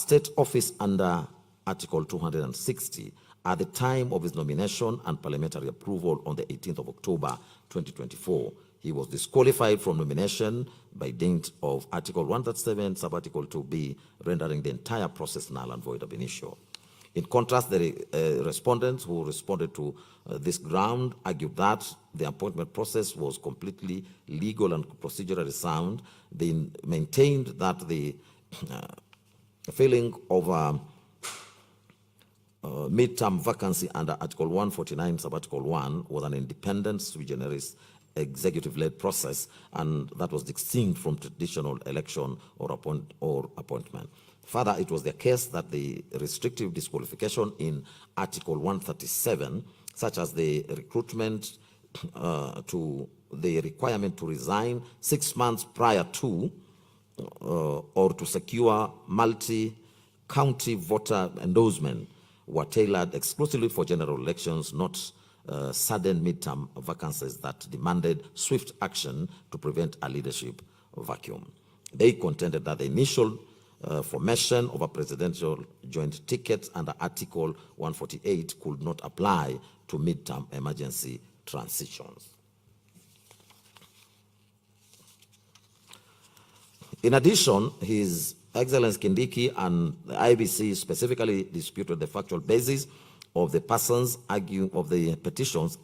state office under Article 260 at the time of his nomination and parliamentary approval on the 18th of October 2024. He was disqualified from nomination by dint of Article 137, sub-Article 2B, rendering the entire process null and void ab initio. In contrast, the respondents who responded to this ground argued that the appointment process was completely legal and procedurally sound. They maintained that the filling of mid-term vacancy under Article 149, sub-Article 1 was an independent sui generis executive-led process, and that was distinct from traditional election or appointment. Further, it was the case that the restrictive disqualification in Article 137, such as the recruitment to the requirement to resign 6 months prior to or to secure multi-county voter endorsement, were tailored exclusively for general elections, not sudden midterm vacancies that demanded swift action to prevent a leadership vacuum. They contended that the initial formation of a presidential joint ticket under Article 148 could not apply to midterm emergency transitions. In addition, His Excellency Kindiki and the IBC specifically disputed the factual basis of the petitions,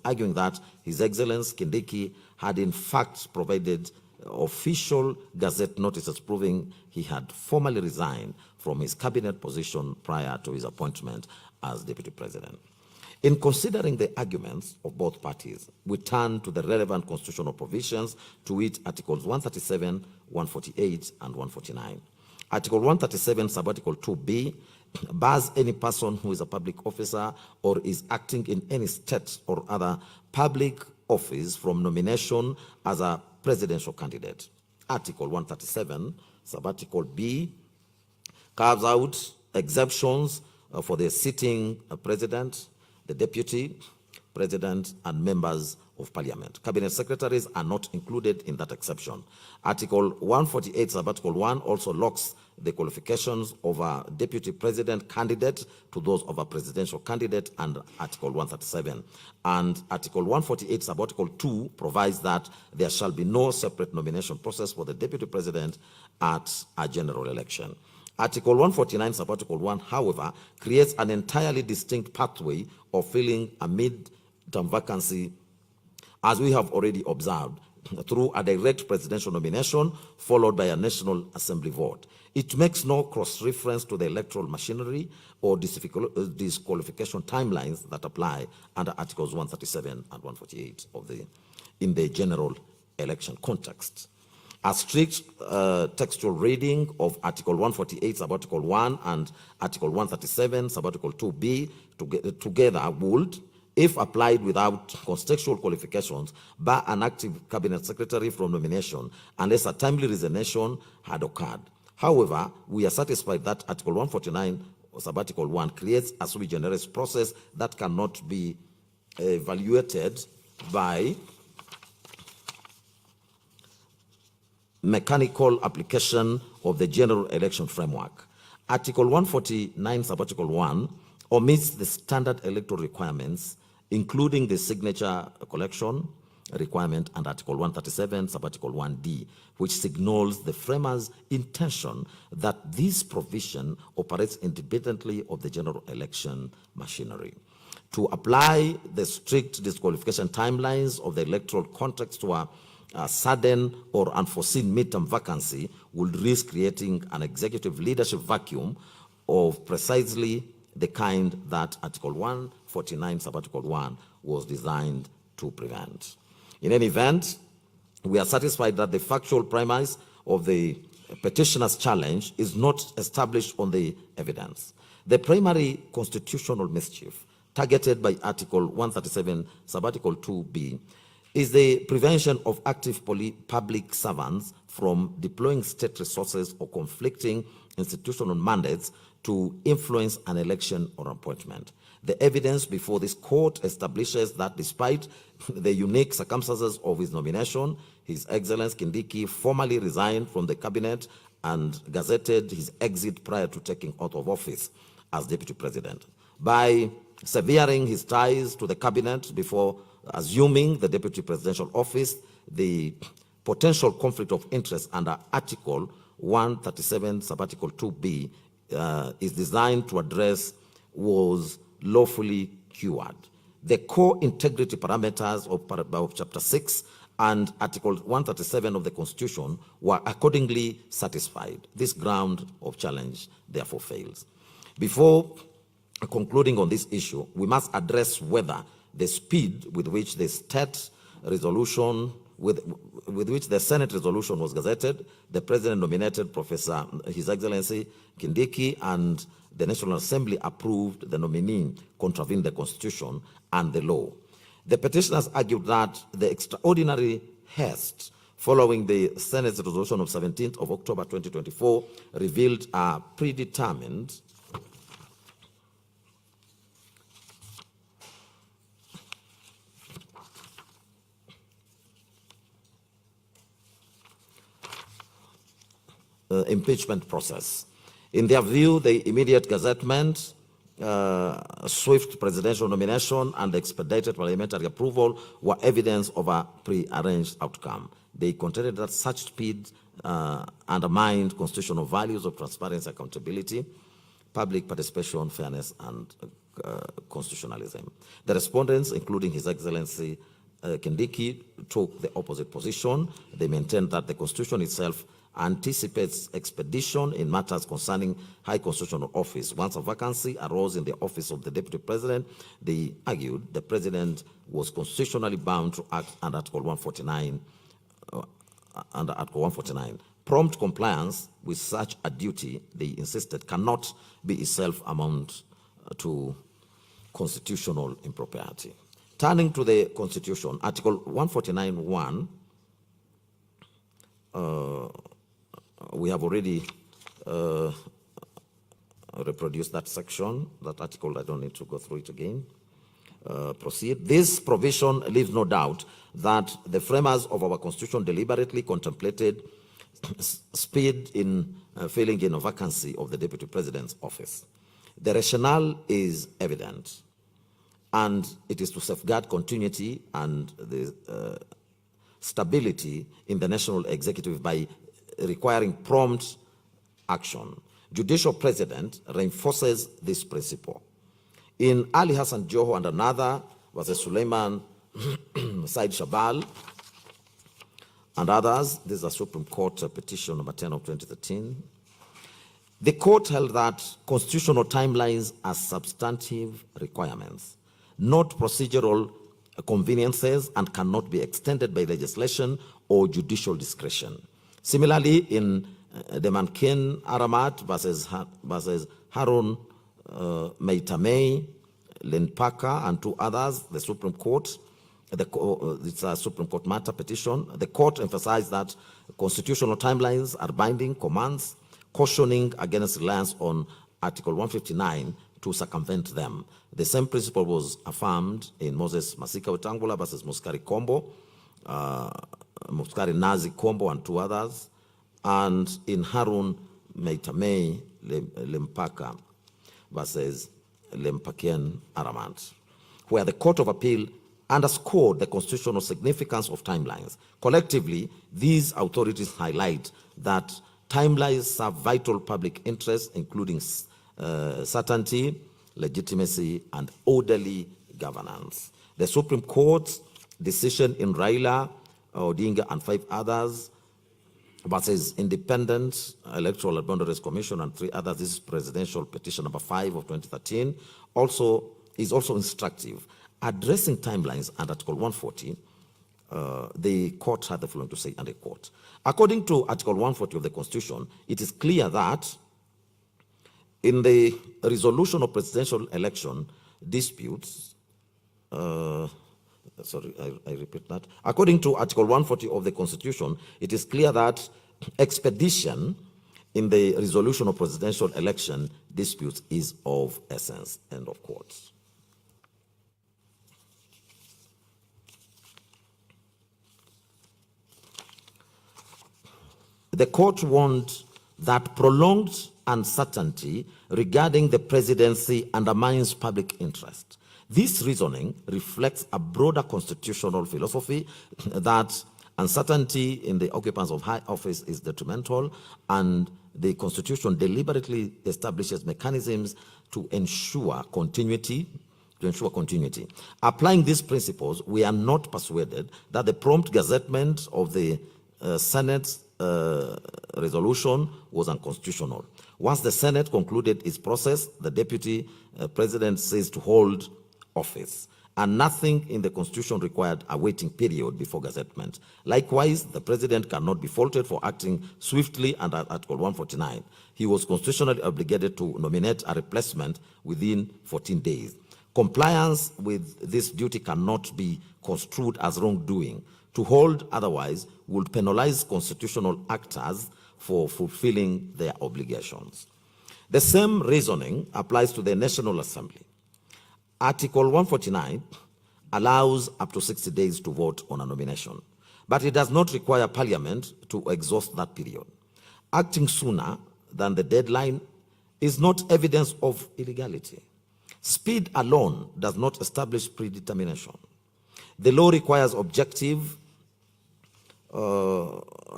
arguing that His Excellency Kindiki had in fact provided official gazette notices proving he had formally resigned from his cabinet position prior to his appointment as Deputy President. In considering the arguments of both parties, we turn to the relevant constitutional provisions, to which Articles 137, 148, and 149. Article 137, sub-Article 2B, bars any person who is a public officer or is acting in any state or other public office from nomination as a presidential candidate. Article 137, sub-Article B, carves out exemptions for the sitting president, the deputy president, and members of parliament. Cabinet secretaries are not included in that exception. Article 148, sub-Article 1 also locks the qualifications of a deputy president candidate to those of a presidential candidate under Article 137. And Article 148, sub-Article 2 provides that there shall be no separate nomination process for the deputy president at a general election. Article 149, sub-Article 1, however, creates an entirely distinct pathway of filling a mid-term vacancy, as we have already observed, through a direct presidential nomination followed by a National Assembly vote. It makes no cross-reference to the electoral machinery or disqualification timelines that apply under Articles 137 and 148 in the general election context. A strict textual reading of Article 148, sub-Article 1 and Article 137, sub-Article 2B together would, if applied without contextual qualifications, bar an active cabinet secretary from nomination unless a timely resignation had occurred. However, we are satisfied that Article 149, sub-Article 1, creates a sui generis process that cannot be evaluated by mechanical application of the general election framework. Article 149, sub-Article 1, omits the standard electoral requirements, including the signature collection requirement and Article 137, sub-Article 1D, which signals the framers' intention that this provision operates independently of the general election machinery. To apply the strict disqualification timelines of the electoral context to a sudden or unforeseen midterm vacancy would risk creating an executive leadership vacuum of precisely the kind that Article 149, sub-Article 1 was designed to prevent. In any event, we are satisfied that the factual premise of the petitioner's challenge is not established on the evidence. The primary constitutional mischief targeted by Article 137, sub-Article 2B, is the prevention of active public servants from deploying state resources or conflicting institutional mandates to influence an election or appointment. The evidence before this court establishes that despite the unique circumstances of his nomination, His Excellency Kindiki formally resigned from the cabinet and gazetted his exit prior to taking oath of office as deputy president. By severing his ties to the cabinet before assuming the deputy presidential office, the potential conflict of interest under Article 137, Subarticle 2B is designed to address was lawfully cured. The core integrity parameters of Chapter 6 and Article 137 of the Constitution were accordingly satisfied. This ground of challenge therefore fails. Before concluding on this issue, we must address whether the speed with which the state resolution, with which the Senate resolution was gazetted, the President nominated Professor His Excellency Kindiki, and the National Assembly approved the nominee, contravened the Constitution and the law. The petitioners argued that the extraordinary haste following the Senate's resolution of 17th of October 2024 revealed a predetermined impeachment process. In their view, the immediate gazettement, swift presidential nomination, and expedited parliamentary approval were evidence of a prearranged outcome. They contended that such speed undermined constitutional values of transparency, accountability, public participation, fairness, and constitutionalism. The respondents, including His Excellency Kindiki, took the opposite position. They maintained that the Constitution itself anticipates expedition in matters concerning high constitutional office. Once a vacancy arose in the office of the Deputy President, they argued the President was constitutionally bound to act under Article 149. Prompt compliance with such a duty, they insisted, cannot be itself amount to constitutional impropriety. Turning to the Constitution, Article 149(1), we have already reproduced that section, that article. I don't need to go through it again. Proceed. This provision leaves no doubt that the framers of our Constitution deliberately contemplated speed in filling in a vacancy of the Deputy President's office. The rationale is evident, and it is to safeguard continuity and the stability in the national executive by requiring prompt action. Judicial President reinforces this principle. In Ali Hassan Joho and another versus Suleiman Said Shabal and others, this is a Supreme Court petition number 10 of 2013, the court held that constitutional timelines are substantive requirements, not procedural conveniences, and cannot be extended by legislation or judicial discretion. Similarly, in the Mankin Aramat versus Harun Meitamei, Lenpaka, and two others, the Supreme Court, it's a Supreme Court matter petition, the court emphasized that constitutional timelines are binding commands, cautioning against reliance on Article 159 to circumvent them. The same principle was affirmed in Moses Masika Wetangula versus Muskari Kombo, Muskari Nazi Kombo, and two others, and in Harun Meitamei Lempaka versus Lempakian Aramat, where the Court of Appeal underscored the constitutional significance of timelines. Collectively, these authorities highlight that timelines serve vital public interests, including certainty, legitimacy, and orderly governance. The Supreme Court's decision in Raila Odinga and 5 others versus Independent Electoral and Boundaries Commission and 3 others, this is presidential petition number 5 of 2013, is also instructive. Addressing timelines under Article 140, the court had the following to say, and I quote, according to Article 140 of the Constitution, it is clear that in the resolution of presidential election disputes, I repeat that. According to Article 140 of the Constitution, it is clear that expedition in the resolution of presidential election disputes is of essence, end of quote. The court warned that prolonged uncertainty regarding the presidency undermines public interest. This reasoning reflects a broader constitutional philosophy that uncertainty in the occupants of high office is detrimental, and the Constitution deliberately establishes mechanisms to ensure continuity. Applying these principles, we are not persuaded that the prompt gazettement of the Senate's resolution was unconstitutional. Once the Senate concluded its process, the Deputy President ceased to hold office, and nothing in the Constitution required a waiting period before gazettement. Likewise, the President cannot be faulted for acting swiftly under Article 149. He was constitutionally obligated to nominate a replacement within 14 days. Compliance with this duty cannot be construed as wrongdoing. To hold otherwise would penalize constitutional actors for fulfilling their obligations. The same reasoning applies to the National Assembly. Article 149 allows up to 60 days to vote on a nomination, but it does not require Parliament to exhaust that period. Acting sooner than the deadline is not evidence of illegality. Speed alone does not establish predetermination. The law requires objective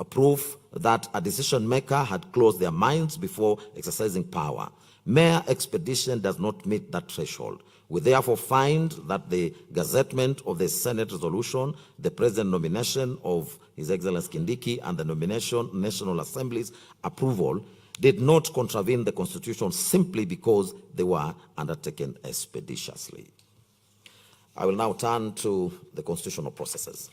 proof that a decision maker had closed their minds before exercising power. Mere expedition does not meet that threshold. We therefore find that the gazettement of the Senate resolution, the President nomination of His Excellency Kindiki, and the nomination National Assembly's approval did not contravene the Constitution simply because they were undertaken expeditiously. I will now turn to the constitutional processes.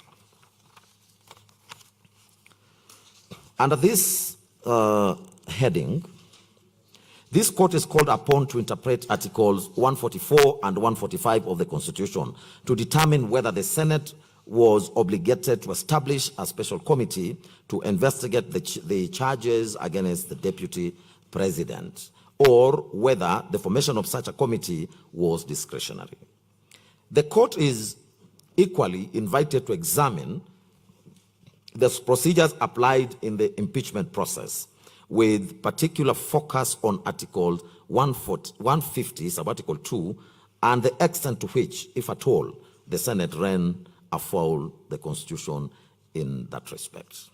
Under this heading, this court is called upon to interpret Articles 144 and 145 of the Constitution to determine whether the Senate was obligated to establish a special committee to investigate the charges against the Deputy President, or whether the formation of such a committee was discretionary. The court is equally invited to examine the procedures applied in the impeachment process, with particular focus on Article 150, sub-Article 2, and the extent to which, if at all, the Senate ran afoul the Constitution in that respect.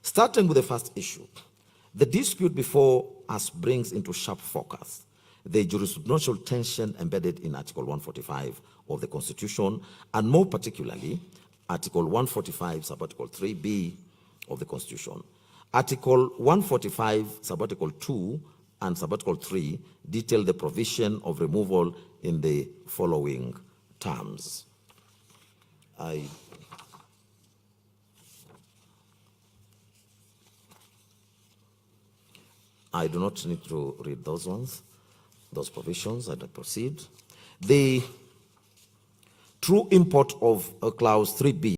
Starting with the first issue, the dispute before us brings into sharp focus the jurisprudential tension embedded in Article 145 of the Constitution, and more particularly, Article 145, sub-Article 3b of the Constitution. Article 145, sub-Article 2 and sub-Article 3 detail the provision of removal in the following terms. I do not need to read those ones, those provisions. I proceed. The true import of Clause 3b